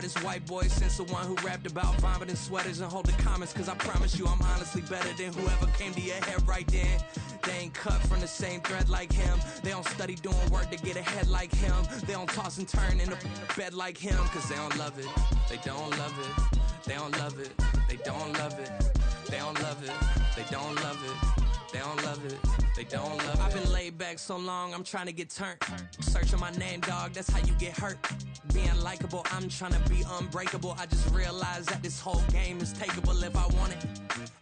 hottest white boy since the one who rapped about vomiting sweaters and hold the comments, cause I promise you I'm honestly better than whoever came to your head right then. They ain't cut from the same thread like him. They don't study doing work to get ahead like him. They don't toss and turn in the bed like him, cause they don't love it. They don't love it. They don't love it. They don't love it. They don't love it. They don't love it. They don't love it. They don't love it. I've been laid back so long, I'm trying to get turned. Searching my name, dog, that's how you get hurt. Being likable, I'm trying to be unbreakable. I just realized that this whole game is takeable if I want it.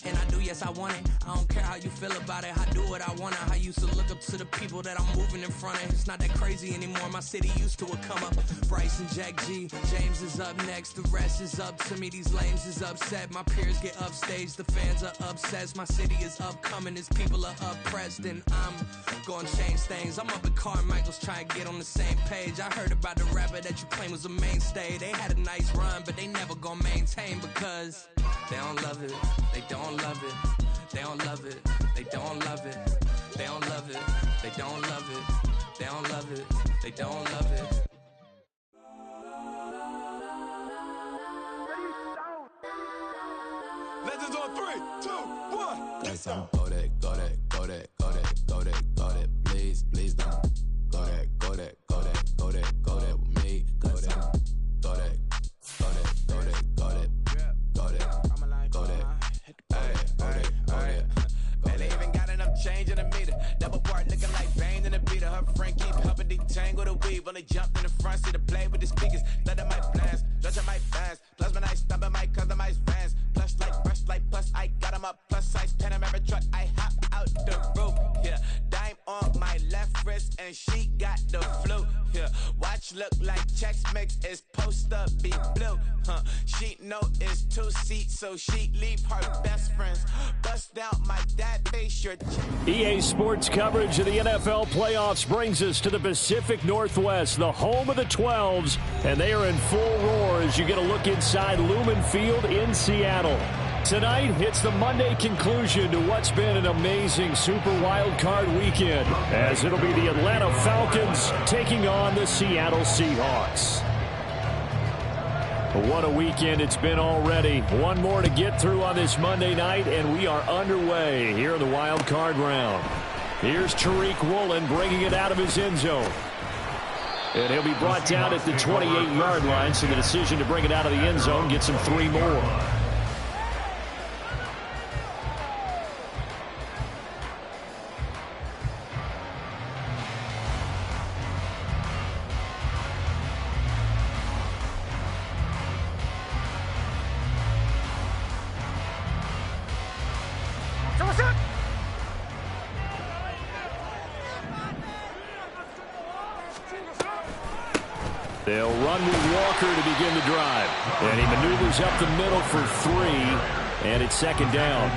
And I do, yes, I want it. I don't care how you feel about it. I do what I want. I used to look up to the people that I'm moving in front of. It's not that crazy anymore. My city used to a come up. Bryce and Jack G. James is up next. The rest is up to me. These lames is upset. My peers get upstage. The fans are obsessed. My city is upcoming. These people are oppressed. And I'm gonna change things. I'm up at Carmichael's trying to get on the same page. I heard about the rapper that you claim was a mainstay. They had a nice run, but they never gonna maintain because they don't love it. They don't love it. They don't love it. They don't love it. They don't love it. They don't love it. They don't love it. They don't love it. Legends on 3, 2, 1. Guess I'm go that, go that, go that, go that, go that, go that. Please, please don't go that, go that, go that, go that, go that with me. Go that, go that, go that, go that, go that, go that, go that. Man, they even got enough change in the meter. Double part looking like Bane in the beater. Her friend keep helping detangle the weave. Only jumped in the front seat to play with the speakers. Let them might blast, judge might fast. Plus when I stop at my customized fans. Plus like brush like plus I got them up. Plus size Panamera truck. I hop out the roof. Yeah, dime on my left wrist and she got the flu. Yeah, watch look like Chex Mix is post up be blue. She know it's 2 seats, so she leave her best friends. Bust out my dad face your EA Sports coverage of the NFL playoffs brings us to the Pacific Northwest, the home of the 12s, and they are in full roar as you get a look inside Lumen Field in Seattle. Tonight, it's the Monday conclusion to what's been an amazing Super Wild Card weekend, as it'll be the Atlanta Falcons taking on the Seattle Seahawks. What a weekend it's been already. One more to get through on this Monday night, and we are underway here in the Wild Card round. Here's Tariq Woolen bringing it out of his end zone. And he'll be brought down at the 28-yard line, so the decision to bring it out of the end zone gets him 3 more. They'll run with Walker to begin the drive. And he maneuvers up the middle for 3. And it's second down.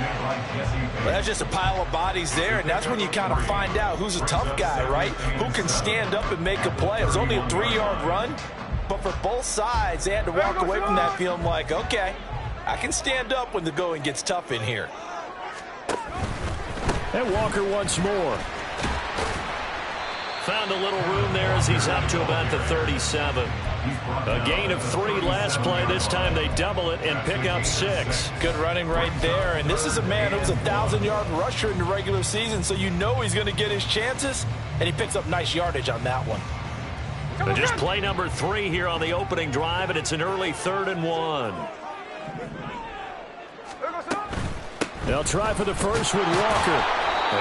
Well, that's just a pile of bodies there, and that's when you kind of find out who's a tough guy, right? Who can stand up and make a play. It was only a 3-yard run, but for both sides, they had to walk away from that feeling like, okay, I can stand up when the going gets tough in here. And Walker once more. Found a little room there as he's up to about the 37. A gain of 3 last play. This time they double it and pick up 6. Good running right there. And this is a man who was a 1,000-yard rusher in the regular season, so you know he's going to get his chances. And he picks up nice yardage on that one. But just play number 3 here on the opening drive, and it's an early 3rd and 1. They'll try for the first with Walker.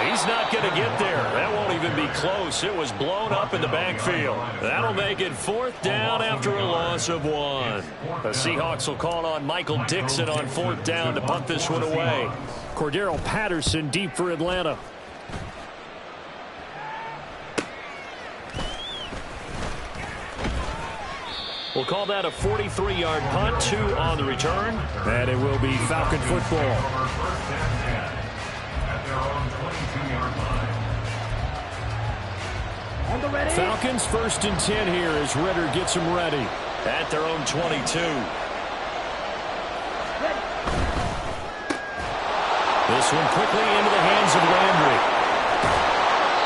He's not going to get there. That won't even be close. It was blown up in the backfield. That'll make it 4th down after a loss of 1. The Seahawks will call on Michael Dixon on 4th down to punt this one away. Cordero Patterson deep for Atlanta. We'll call that a 43-yard punt, 2 on the return. And it will be Falcon football. Falcons 1st and 10 here as Ritter gets them ready at their own 22. This one quickly into the hands of Landry.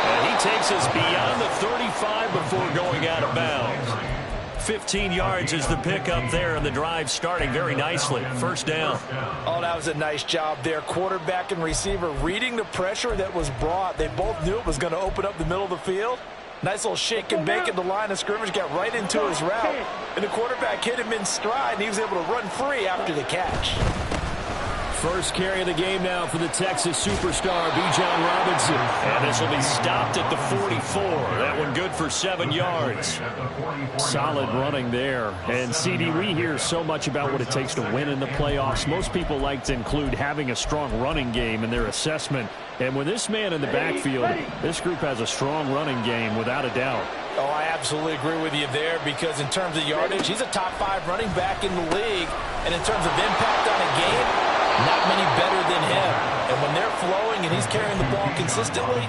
And he takes us beyond the 35 before going out of bounds. 15 yards is the pickup there, and the drive starting very nicely. First down. Oh, that was a nice job there. Quarterback and receiver reading the pressure that was brought. They both knew it was going to open up the middle of the field. Nice little shake and bake at the line of scrimmage, got right into his route, and the quarterback hit him in stride, and he was able to run free after the catch. First carry of the game now for the Texas superstar, Bijan Robinson. And this will be stopped at the 44. That one good for 7 yards. Solid running there. And, CD, we hear so much about what it takes to win in the playoffs. Most people like to include having a strong running game in their assessment. And with this man in the backfield, this group has a strong running game without a doubt. Oh, I absolutely agree with you there, because in terms of yardage, he's a top 5 running back in the league. And in terms of impact on a game, not many better than him. And when they're flowing and he's carrying the ball consistently,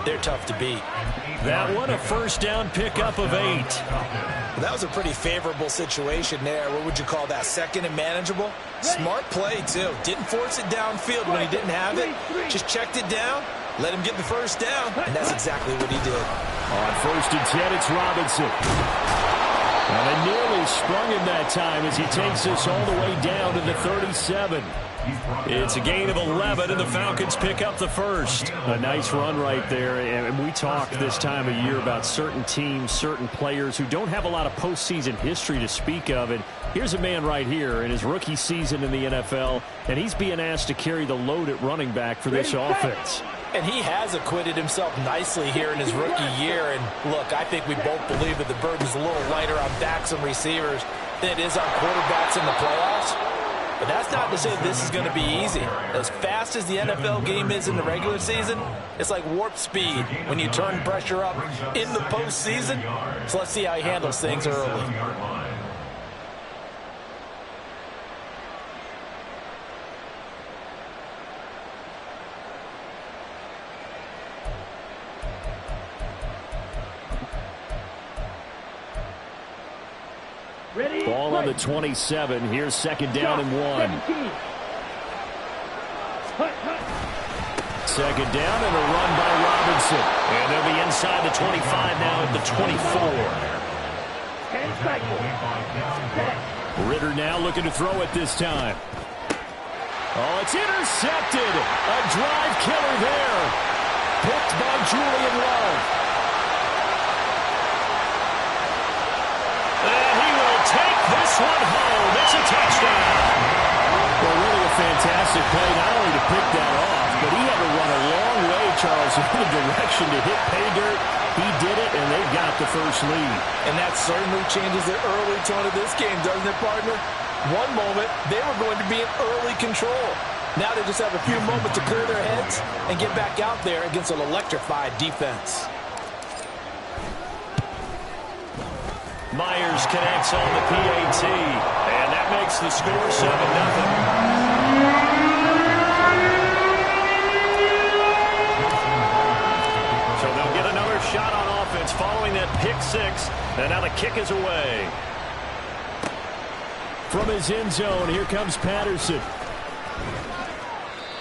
they're tough to beat. That one, a first down pickup of 8. Well, that was a pretty favorable situation there. What would you call that? Second and manageable? Smart play, too. Didn't force it downfield when he didn't have it. Just checked it down, let him get the first down, and that's exactly what he did. On first and 10, it's Robinson. And it nearly sprung him that time as he takes this all the way down to the 37. It's a gain of 11, and the Falcons pick up the first. A nice run right there, and we talk this time of year about certain teams, certain players who don't have a lot of postseason history to speak of. And here's a man right here in his rookie season in the NFL, and he's being asked to carry the load at running back for this offense. And he has acquitted himself nicely here in his rookie year. And look, I think we both believe that the burden's a little lighter on backs and receivers than it is on quarterbacks in the playoffs. But that's not to say this is going to be easy. As fast as the NFL game is in the regular season, it's like warp speed when you turn pressure up in the postseason. So let's see how he handles things early. Ball on the 27. Here's second down and 1. Second down and a run by Robinson. And they'll be inside the 25 now at the 24. Ritter now looking to throw it this time. Oh, it's intercepted. A drive killer there. Picked by Julian Love. Take this one home. It's a touchdown. Well, really a fantastic play, not only to pick that off, but he had to run a long way, Charles, in the direction to hit pay dirt. He did it, and they've got the first lead. And that certainly changes the early tone of this game, doesn't it, partner? One moment, they were going to be in early control. Now they just have a few moments to clear their heads and get back out there against an electrified defense. Myers connects on the PAT, and that makes the score 7-0. So they'll get another shot on offense following that pick 6, and now the kick is away. From his end zone, here comes Patterson.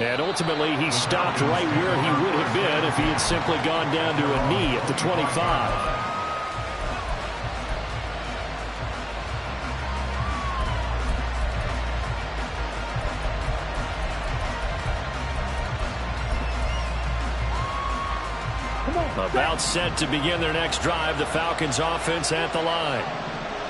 And ultimately, he stopped right where he would have been if he had simply gone down to a knee at the 25. About set to begin their next drive. The Falcons offense at the line.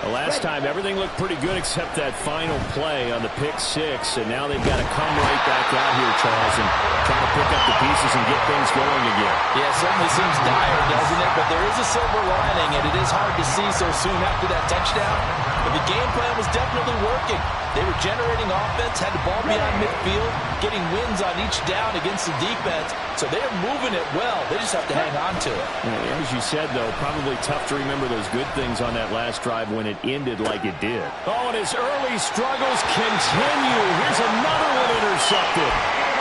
The last time, everything looked pretty good except that final play on the pick 6. And now they've got to come right back out here, Charles, and try to pick up the pieces and get things going again. Yeah, it certainly seems dire, doesn't it? But there is a silver lining, and it is hard to see so soon after that touchdown. But the game plan was definitely working. They were generating offense, had the ball beyond midfield, getting wins on each down against the defense. So they're moving it well. They just have to hang on to it. Yeah, as you said, though, probably tough to remember those good things on that last drive when it ended like it did. Oh, and his early struggles continue. Here's another one intercepted.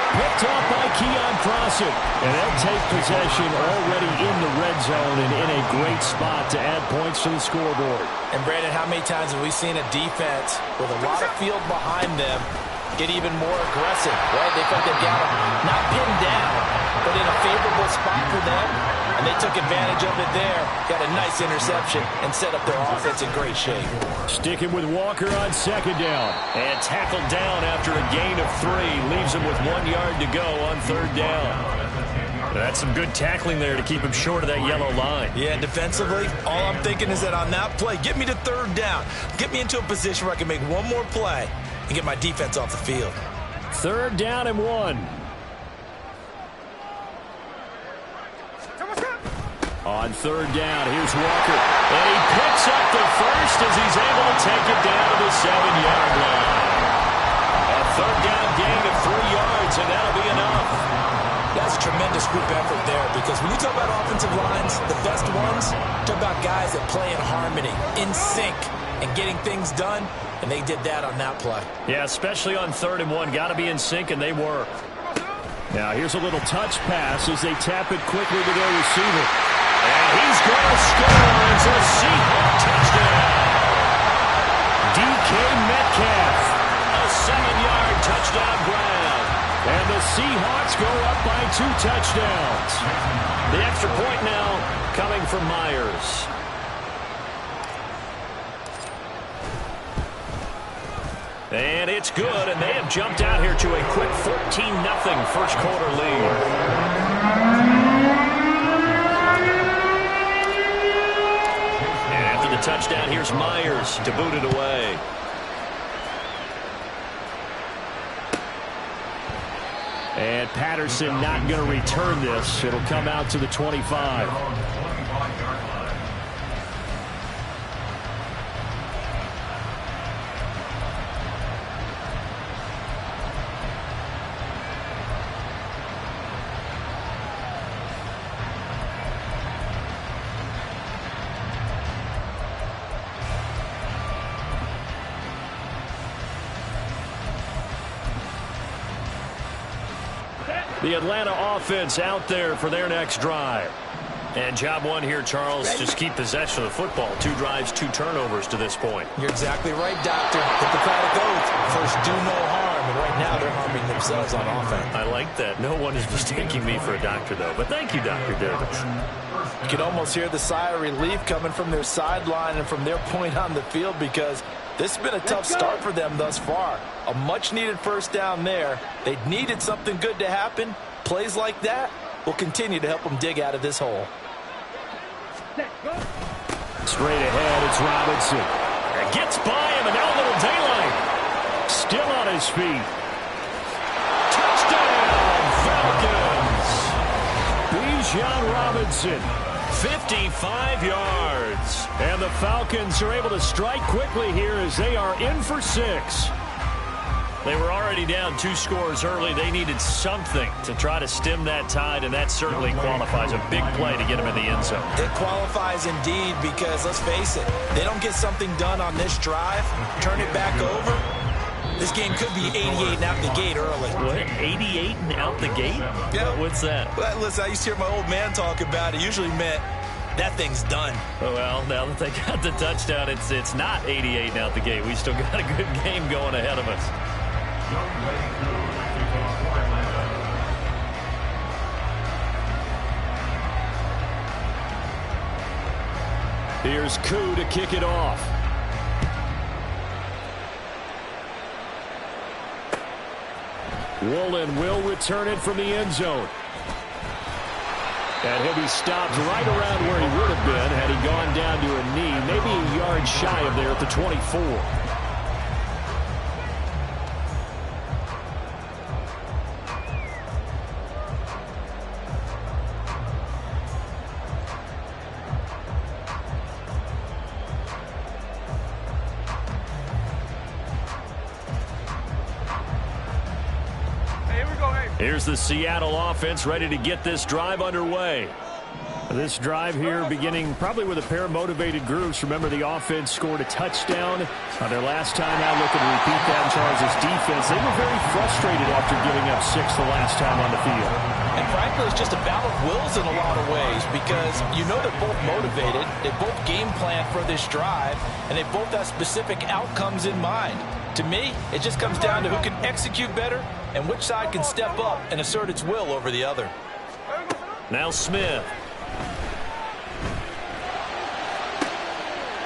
Picked off by Keon Crossett. And they'll take possession already in the red zone and in a great spot to add points to the scoreboard. And, Brandon, how many times have we seen a defense with a lot of field behind them get even more aggressive, right? They feel like they've got them not pinned down, but in a favorable spot for them. and they took advantage of it there. Got a nice interception and set up their offense in great shape. Sticking with Walker on second down. And tackled down after a gain of 3. Leaves him with 1 yard to go on third down. That's some good tackling there to keep him short of that yellow line. Yeah, defensively, all I'm thinking is that on that play, get me to third down. Get me into a position where I can make one more play and get my defense off the field. Third down and 1. On third down, here's Walker. And he picks up the first as he's able to take it down to the 7-yard line. A third down gain of 3 yards, and that'll be enough. That's a tremendous group effort there, because when you talk about offensive lines, the best ones, talk about guys that play in harmony, in sync, and getting things done, and they did that on that play. Yeah, especially on 3rd and 1. Got to be in sync, and they were. Now here's a little touch pass as they tap it quickly to their receiver. And he's going to score. It's a Seahawk touchdown. DK Metcalf, a 7-yard touchdown grab. And the Seahawks go up by 2 touchdowns. The extra point now coming from Myers. And it's good, and they have jumped out here to a quick 14-0 first quarter lead. And after the touchdown, here's Myers to boot it away. And Patterson not going to return this. It'll come out to the 25. The Atlanta offense out there for their next drive. And job one here, Charles, just keep possession of the football. 2 drives, 2 turnovers to this point. You're exactly right, Doctor. Hippocratic oath. First, do no harm. And right now, they're harming themselves on offense. I like that. No one is mistaking me for a doctor, though. But thank you, Dr. Davis. You can almost hear the sigh of relief coming from their sideline and from their point on the field, because this has been a tough start for them thus far. A much-needed first down there. They needed something good to happen. Plays like that will continue to help them dig out of this hole. Straight ahead, it's Robinson. It gets by him, and now a little daylight. Still on his feet. Touchdown, Falcons! Bijan Robinson, 55 yards. And the Falcons are able to strike quickly here as they are in for 6. They were already down 2 scores early. They needed something to try to stem that tide, and that certainly qualifies. A big play to get them in the end zone. It qualifies indeed, because let's face it, they don't get something done on this drive, turn it back over, this game could be 88 and out the gate early. What, 88 and out the gate? Yeah. What's that? Well, listen, I used to hear my old man talk about it. Usually meant that thing's done. Well, now that they got the touchdown, it's not 88 and out the gate. We still got a good game going ahead of us. Here's Koo to kick it off. Woolen will return it from the end zone. And he'll be stopped right around where he would have been had he gone down to a knee, maybe a yard shy of there at the 24. Here's the Seattle offense ready to get this drive underway. This drive here beginning probably with a pair of motivated groups. Remember, the offense scored a touchdown on their last time out. Looking to repeat that in Charles' defense. They were very frustrated after giving up 6 the last time on the field. And frankly, it's just a battle of wills in a lot of ways, because you know they're both motivated. They both game plan for this drive, and they both have specific outcomes in mind. To me, it just comes down to who can execute better and which side can step up and assert its will over the other. Now Smith.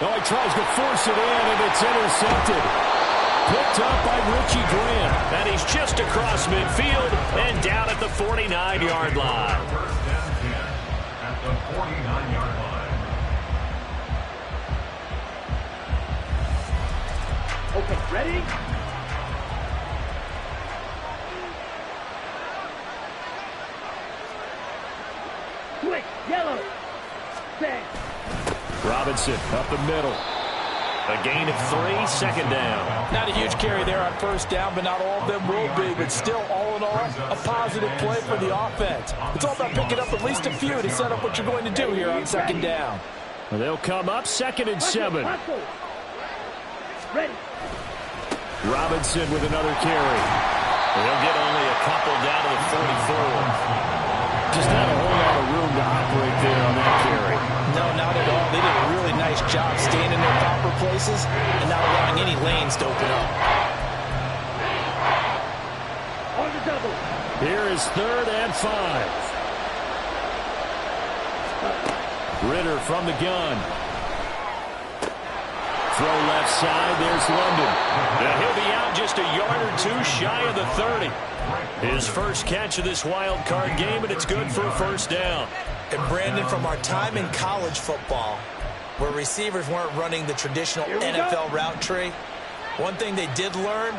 Oh, he tries to force it in, and it's intercepted. Picked up by Richie Grant. And he's just across midfield and down at the 49-yard line. At the 49-yard line. Okay, ready? Quick, yellow. Set. Robinson up the middle. A gain of 3, second down. Not a huge carry there on first down, but not all of them will be. But still, all in all, a positive play for the offense. It's all about picking up at least a few to set up what you're going to do here on second down. Well, they'll come up 2nd and 7. Ready. Robinson with another carry. They'll get only a couple down to the 44. Just not a whole lot of room to operate there on that carry. No, not at all. They did a really nice job staying in their proper places and not allowing any lanes to open up. On the double. Here is 3rd and 5. Ritter from the gun. Throw left side. There's London. Now he'll be out just a yard or 2 shy of the 30. His first catch of this wild card game, and it's good for a first down. And Brandon, from our time in college football, where receivers weren't running the traditional NFL route tree, one thing they did learn,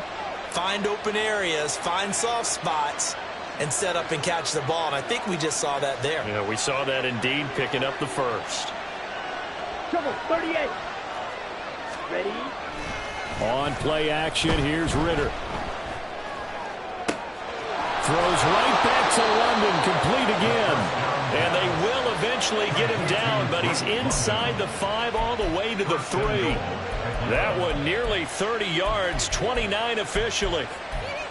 find open areas, find soft spots, and set up and catch the ball. And I think we just saw that there. Yeah, we saw that indeed, picking up the first. Trouble, 38. Ready? On play action, here's Ritter. Throws right back to London, complete again. And they will eventually get him down, but he's inside the 5 all the way to the 3. That one nearly 30 yards, 29 officially.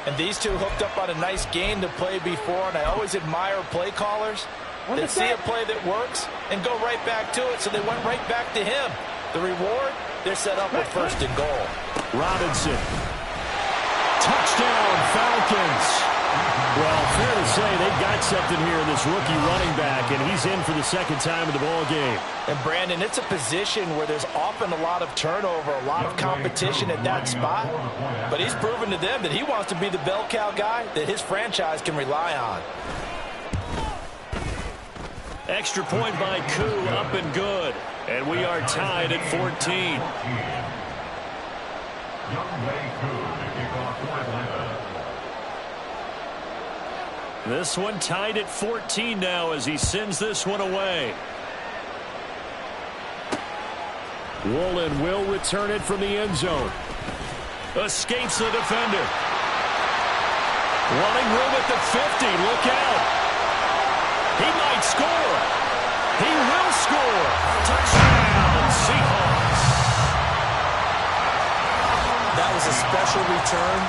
And these two hooked up on a nice gain to play before, and I always admire play callers that see a play that works and go right back to it, so they went right back to him. The reward, they're set up with 1st and goal. Robinson. Touchdown, Falcons. Well, fair to say they've got something here in this rookie running back, and he's in for the 2nd time of the ball game. And, Brandon, it's a position where there's often a lot of turnover, a lot of competition at that spot. But he's proven to them that he wants to be the bell cow guy that his franchise can rely on. Extra point by Koo, up and good. And we are tied at 14. This one tied at 14 now as he sends this one away. Woolen will return it from the end zone. Escapes the defender. Running room at the 50. Look out. He might score. He will score. Touchdown, Seahawks. That was a special return,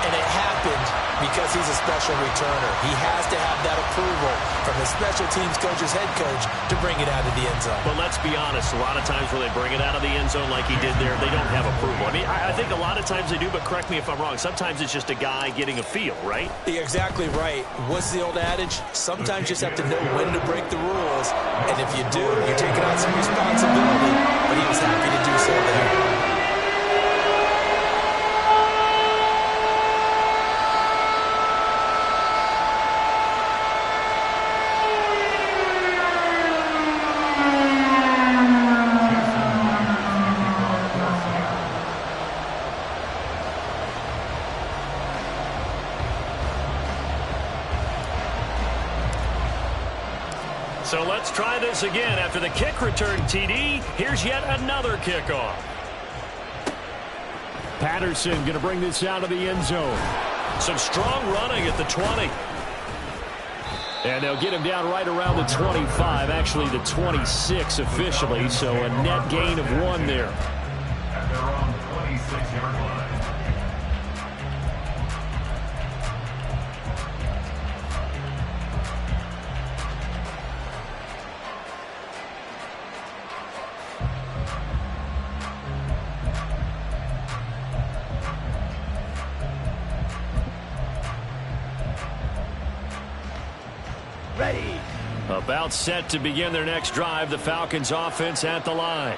and it happened because he's a special returner. He has to have that approval from the special teams coach's head coach to bring it out of the end zone. But let's be honest, a lot of times when they bring it out of the end zone like he did there, they don't have approval. I mean, I think a lot of times they do, but correct me if I'm wrong. Sometimes it's just a guy getting a feel, right? You're exactly right. What's the old adage? Sometimes you just have to know when to break the rules, and if you do, you're taking on some responsibility, but he was happy to do so there. So let's try this again. After the kick return TD, here's yet another kickoff. Patterson going to bring this out of the end zone. Some strong running at the 20. And they'll get him down right around the 25, actually the 26 officially, so a net gain of 1 there. At their own 26-yard line. About set to begin their next drive, the Falcons offense at the line.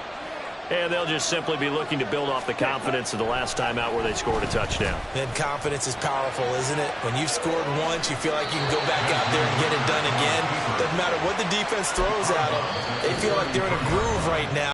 And they'll just simply be looking to build off the confidence of the last time out where they scored a touchdown. And confidence is powerful, isn't it? When you've scored once, you feel like you can go back out there and get it done again. Doesn't matter what the defense throws at them. They feel like they're in a groove right now.